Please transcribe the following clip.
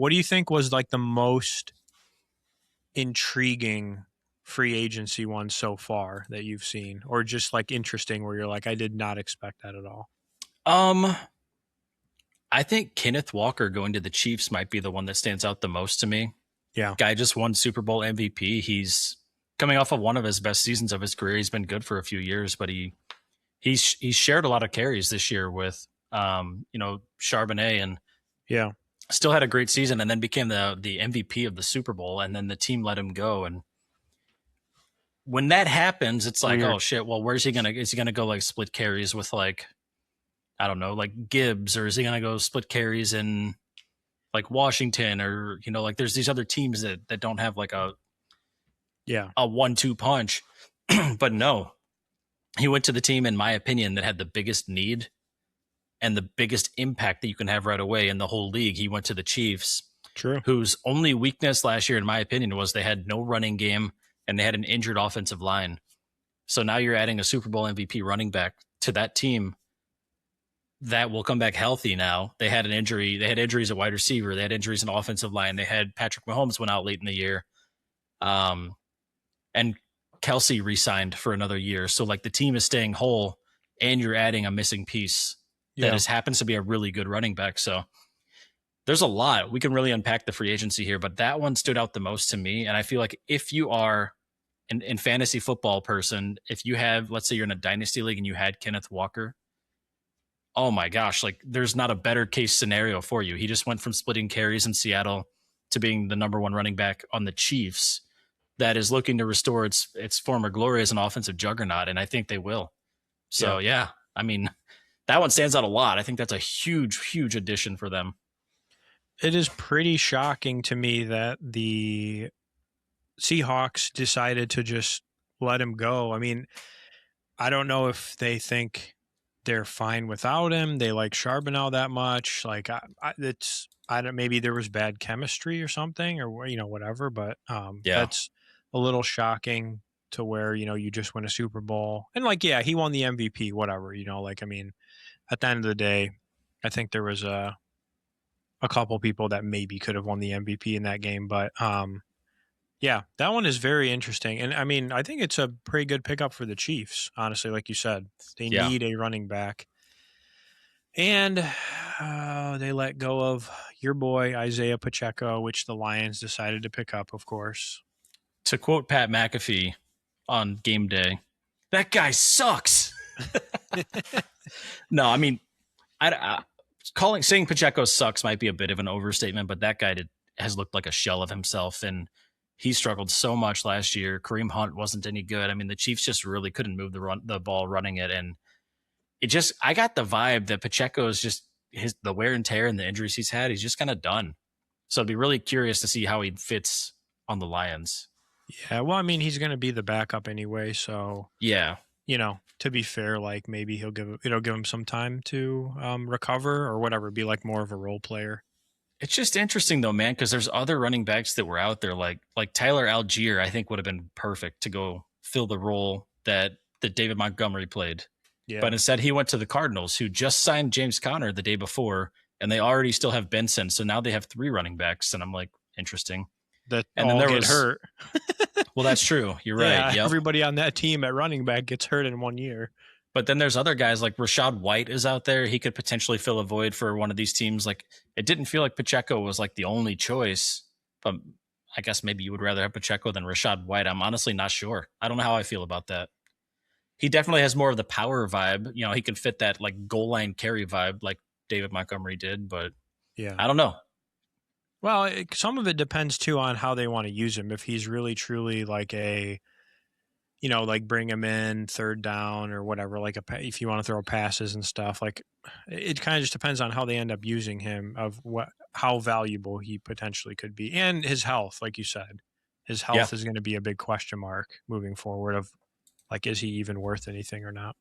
what do you think was like the most intriguing free agency one so far that you've seen, or just like interesting where you're like, I did not expect that at all? I think Kenneth Walker going to the Chiefs might be the one that stands out the most to me. Yeah. Guy just won Super Bowl MVP. He's coming off of one of his best seasons of his career. He's been good for a few years, but he's shared a lot of carries this year with Charbonnet, and Yeah. still had a great season, and then became the MVP of the Super Bowl, and then the team let him go. And when that happens, it's like, Weird. oh shit, well, where's he gonna is he gonna go like split carries with, like, I don't know, like Gibbs, or is he gonna go split carries in like Washington, or like there's these other teams that don't have like a Yeah. 1-2 punch. But no, he went to the team, in my opinion, that had the biggest need and the biggest impact that you can have right away in the whole league. He went to the Chiefs, True. whose only weakness last year, in my opinion, was they had no running game and they had an injured offensive line. So now you're adding a Super Bowl MVP running back to that team that will come back healthy now. They had an injury. They had injuries at wide receiver. They had injuries in offensive line. They had Patrick Mahomes went out late in the year. And Kelce re-signed for another year. So like the team is staying whole, and you're adding a missing piece that happens to be a really good running back. So there's a lot. We can really unpack the free agency here, but that one stood out the most to me. And I feel like if you are in fantasy football person, if you have, let's say you're in a dynasty league and you had Kenneth Walker, oh my gosh, like there's not a better case scenario for you. He just went from splitting carries in Seattle to being the number one running back on the Chiefs that is looking to restore its former glory as an offensive juggernaut. And I think they will. So yeah, I mean, that one stands out a lot. I think that's a huge, huge addition for them. It is pretty shocking to me that the Seahawks decided to just let him go. I mean, I don't know if they think they're fine without him. They like Charbonnet that much. Like I don't, maybe there was bad chemistry or something, or whatever. But that's a little shocking to where you just win a Super Bowl, and like he won the MVP, whatever. Like I mean, at the end of the day, I think there was a couple people that maybe could have won the MVP in that game, but yeah, that one is very interesting. And I mean, I think it's a pretty good pickup for the Chiefs, honestly. Like you said, they need a running back. And they let go of your boy, Isaiah Pacheco, which the Lions decided to pick up, of course. To quote Pat McAfee on game day, that guy sucks. No, I mean, saying Pacheco sucks might be a bit of an overstatement, but that guy has looked like a shell of himself, and he struggled so much last year. Kareem Hunt wasn't any good. I mean, the Chiefs just really couldn't move the ball running it, and I got the vibe that Pacheco is just the wear and tear and the injuries he's had, he's just kind of done. So I'd be really curious to see how he fits on the Lions. Yeah, well, I mean, he's going to be the backup anyway, so yeah. To be fair, like maybe it'll give him some time to recover or whatever, be like more of a role player. It's just interesting though, man, because there's other running backs that were out there, like Tyler Algier. I think would have been perfect to go fill the role that David Montgomery played. Yeah. But instead, he went to the Cardinals, who just signed James Conner the day before, and they already still have Benson. So now they have 3 running backs, and I'm like, interesting. That and all then there was hurt. Well, that's true. You're right. Yeah, yep. Everybody on that team at running back gets hurt in 1 year. But then there's other guys like Rachaad White is out there. He could potentially fill a void for one of these teams. Like, it didn't feel like Pacheco was like the only choice, but I guess maybe you would rather have Pacheco than Rachaad White. I'm honestly not sure. I don't know how I feel about that. He definitely has more of the power vibe. He can fit that like goal line carry vibe like David Montgomery did, but yeah, I don't know. Well, some of it depends too on how they want to use him. If he's really truly like like bring him in third down or whatever, like if you want to throw passes and stuff, like it kind of just depends on how they end up using him, of how valuable he potentially could be, and his health. Like you said, his health is going to be a big question mark moving forward. Of like, is he even worth anything or not?